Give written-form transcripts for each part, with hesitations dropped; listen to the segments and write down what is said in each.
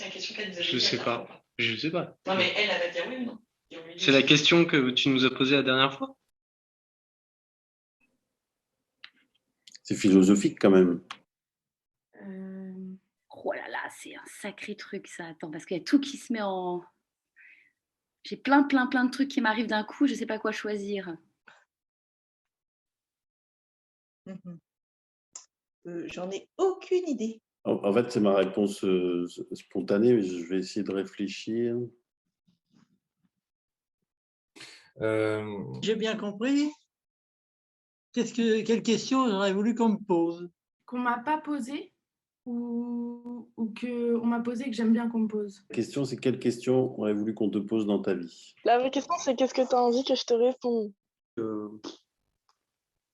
la question qu'elle nous a Je posée sais la pas. dernière fois. Je sais pas. Non, mais elle va dire oui ou non. Et on lui dit C'est la oui. question que tu nous as posée la dernière fois? C'est philosophique quand même. Oh là là, c'est un sacré truc ça. Attends, parce qu'il y a tout qui se met en... J'ai plein de trucs qui m'arrivent d'un coup, je sais pas quoi choisir. J'en ai aucune idée. En fait, c'est ma réponse spontanée, mais je vais essayer de réfléchir. J'ai bien compris. Quelle question j'aurais voulu qu'on me pose? Qu'on m'a pas posé ou qu'on m'a posé que j'aime bien qu'on me pose. La question, c'est quelle question aurait voulu qu'on te pose dans ta vie? La vraie question, c'est qu'est-ce que tu as envie que je te réponde?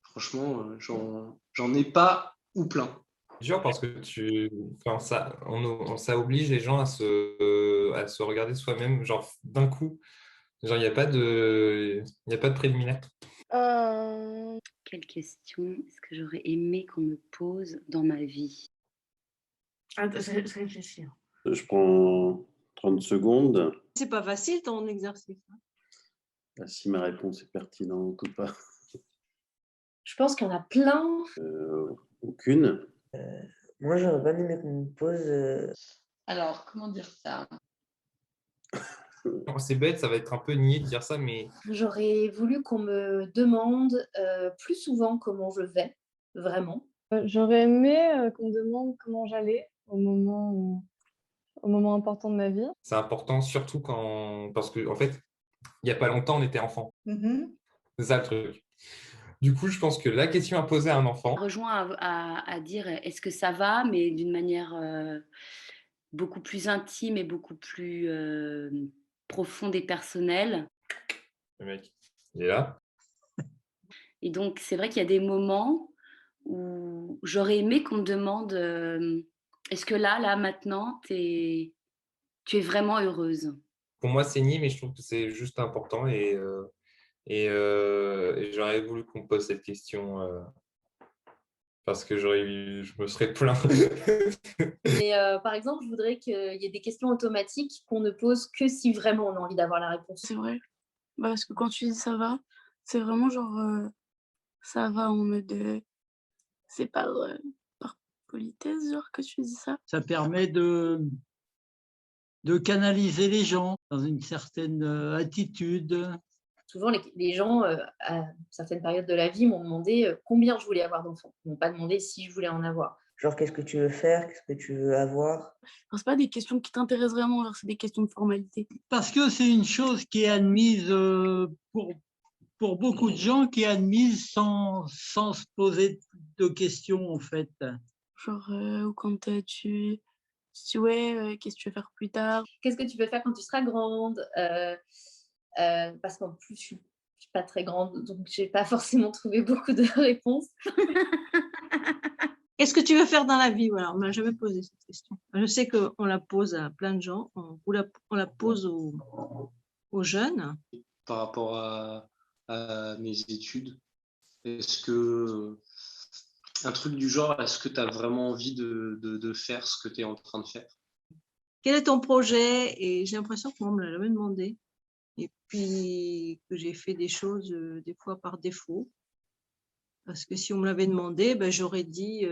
Franchement, j'en ai pas ou plein. Dur parce que ça oblige les gens à se regarder soi-même, genre d'un coup. Genre, il n'y a pas de préliminaire. Quelle question est-ce que j'aurais aimé qu'on me pose dans ma vie? Attends, je réfléchis. Je prends 30 secondes. C'est pas facile ton exercice. Si ma réponse est pertinente ou pas. Je pense qu'il y en a plein. Aucune. Moi, j'aurais bien aimé qu'on me pose. Alors, comment dire ça? C'est bête, ça va être un peu niais de dire ça, mais J'aurais voulu qu'on me demande plus souvent comment je vais, vraiment. J'aurais aimé qu'on me demande comment j'allais au moment important de ma vie. c'est important surtout parce que en fait, il n'y a pas longtemps, on était enfant. C'est ça le truc. Du coup, je pense que la question à poser à un enfant. Ça rejoint à dire est-ce que ça va, mais d'une manière beaucoup plus intime et beaucoup plus profonde et personnelle. Le mec, il est là. Et donc, c'est vrai qu'il y a des moments où j'aurais aimé qu'on me demande est-ce que là, maintenant, tu es vraiment heureuse? Pour moi, c'est niais, mais je trouve que c'est juste important et j'aurais voulu qu'on me pose cette question parce que je me serais plaint. Mais par exemple, je voudrais qu'il y ait des questions automatiques qu'on ne pose que si vraiment on a envie d'avoir la réponse. C'est vrai. Parce que quand tu dis ça va, c'est vraiment genre ça va en mode c'est par politesse genre que tu dis ça. Ça permet de canaliser les gens dans une certaine attitude. Souvent, les gens, à certaines périodes de la vie, m'ont demandé combien je voulais avoir d'enfants. Ils m'ont pas demandé si je voulais en avoir. Genre, qu'est-ce que tu veux faire? Qu'est-ce que tu veux avoir? C'est pas des questions qui t'intéressent vraiment, genre c'est des questions de formalité. Parce que c'est une chose qui est admise pour beaucoup de gens, qui est admise sans se poser de questions, en fait. Genre, quand tu dis ouais, qu'est-ce que tu veux faire plus tard? Qu'est-ce que tu veux faire quand tu seras grande? Parce qu'en plus, je suis pas très grande, donc j'ai pas forcément trouvé beaucoup de réponses. Qu'est-ce que tu veux faire dans la vie? Voilà, on m'a jamais posé cette question. Je sais qu'on la pose à plein de gens, on la pose aux jeunes. Par rapport à mes études, est-ce que un truc du genre, est-ce que tu as vraiment envie de faire ce que tu es en train de faire? Quel est ton projet? Et j'ai l'impression qu'on me l'a jamais demandé. Et puis que j'ai fait des choses des fois par défaut. Parce que si on me l'avait demandé, j'aurais dit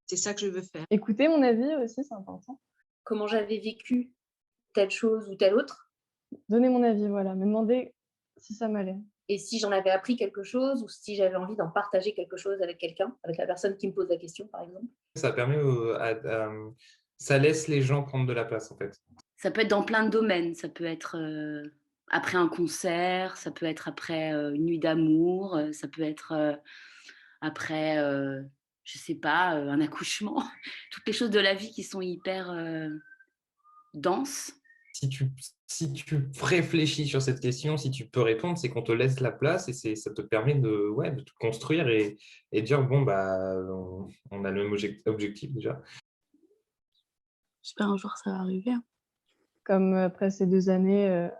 c'est ça que je veux faire. Écouter mon avis aussi, c'est important. Comment j'avais vécu telle chose ou telle autre. Donner mon avis, voilà. Me demander si ça m'allait. Et si j'en avais appris quelque chose ou si j'avais envie d'en partager quelque chose avec quelqu'un, avec la personne qui me pose la question, par exemple. Ça permet ça laisse les gens prendre de la place, en fait. Ça peut être dans plein de domaines. Ça peut être après un concert, ça peut être après une nuit d'amour, ça peut être après, je sais pas, un accouchement. Toutes les choses de la vie qui sont hyper denses. Si tu réfléchis sur cette question, si tu peux répondre, c'est qu'on te laisse la place et ça te permet de te construire et dire bon, on a le même objectif déjà. J'espère un jour ça va arriver. Comme après ces 2 années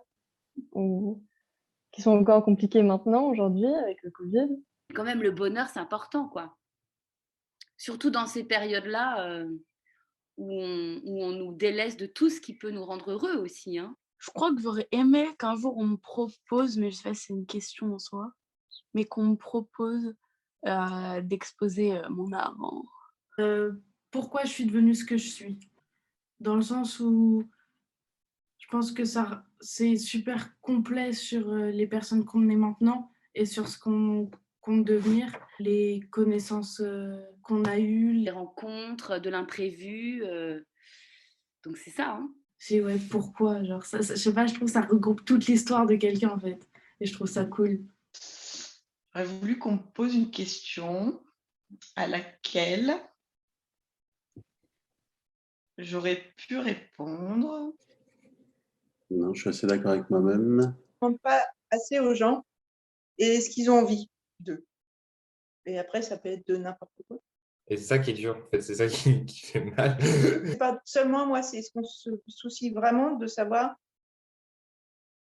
qui sont encore compliquées maintenant, aujourd'hui, avec le Covid. Quand même, le bonheur, c'est important, quoi. Surtout dans ces périodes-là, où on nous délaisse de tout ce qui peut nous rendre heureux aussi, hein. Je crois que j'aurais aimé qu'un jour on me propose, mais je sais pas si c'est une question en soi, mais qu'on me propose d'exposer mon art. Pourquoi je suis devenue ce que je suis. Dans le sens où je pense que c'est super complet sur les personnes qu'on est maintenant et sur ce qu'on compte devenir, les connaissances qu'on a eues. Les rencontres, de l'imprévu. Donc c'est ça, hein. C'est ouais, pourquoi, genre, ça, je sais pas, je trouve que ça regroupe toute l'histoire de quelqu'un en fait. Et je trouve ça cool. J'aurais voulu qu'on me pose une question à laquelle j'aurais pu répondre. Non, je suis assez d'accord avec moi-même. Ne demande pas assez aux gens et ce qu'ils ont envie d'eux. Et après, ça peut être de n'importe quoi. Et c'est ça qui est dur, en fait, c'est ça qui fait mal. C'est pas seulement moi, c'est ce qu'on se soucie vraiment de savoir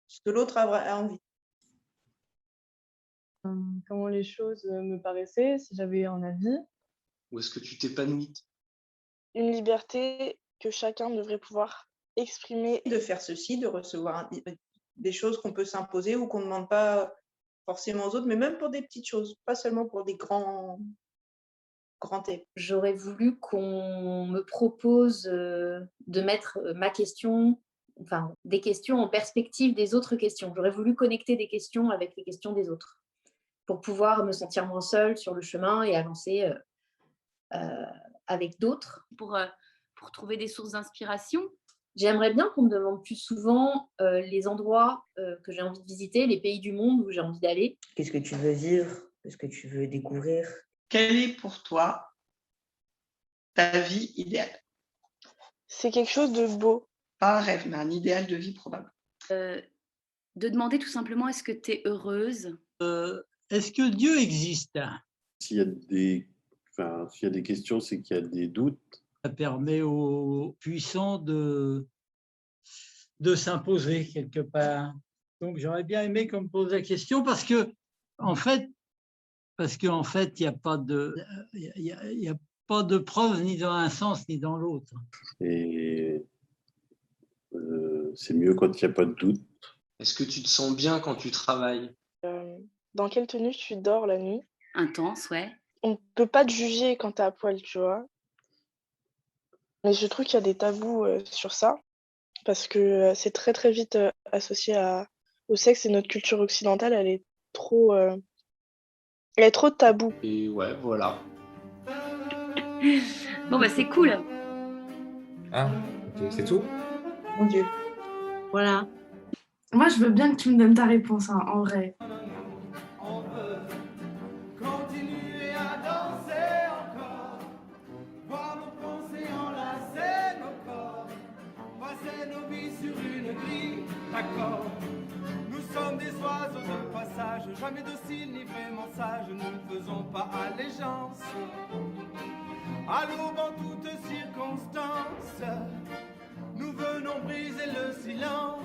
ce que l'autre a envie. Comment les choses me paraissaient, si j'avais un avis. Où est-ce que tu t'épanouis? Une liberté que chacun devrait pouvoir exprimer. De faire ceci, de recevoir des choses qu'on peut s'imposer ou qu'on ne demande pas forcément aux autres, mais même pour des petites choses, pas seulement pour des grands thèmes. J'aurais voulu qu'on me propose de mettre ma question, enfin des questions en perspective des autres questions. J'aurais voulu connecter des questions avec les questions des autres pour pouvoir me sentir moins seule sur le chemin et avancer avec d'autres. Pour trouver des sources d'inspiration. J'aimerais bien qu'on me demande plus souvent les endroits que j'ai envie de visiter, les pays du monde où j'ai envie d'aller. Qu'est-ce que tu veux vivre? Qu'est-ce que tu veux découvrir? Quelle est pour toi ta vie idéale? C'est quelque chose de beau. Pas un rêve, mais un idéal de vie probable. De demander tout simplement, est-ce que tu es heureuse? Est-ce que Dieu existe? S'il y a des questions, c'est qu'il y a des doutes. Ça permet aux puissants de s'imposer quelque part. Donc j'aurais bien aimé qu'on me pose la question parce que en fait, il n'y a pas de preuve ni dans un sens ni dans l'autre. Et c'est mieux quand il n'y a pas de doute. Est-ce que tu te sens bien quand tu travailles? Dans quelle tenue tu dors la nuit? Intense, ouais. On ne peut pas te juger quand tu es à poil, tu vois. Mais je trouve qu'il y a des tabous sur ça, parce que c'est très très vite associé au sexe, et notre culture occidentale, elle est trop taboue. Et ouais, voilà. Bon, bah c'est cool. Ah, ok, c'est tout? Mon Dieu. Voilà. Moi, je veux bien que tu me donnes ta réponse, hein, en vrai. On peut continuer à danser encore, voir nos pensées enlacer nos corps, passer nos vies sur une grille d'accord. Nous sommes des oiseaux de passage, jamais dociles ni vraiment sages, nous ne faisons pas allégeance à l'aube en toutes circonstances. Nous venons briser le silence.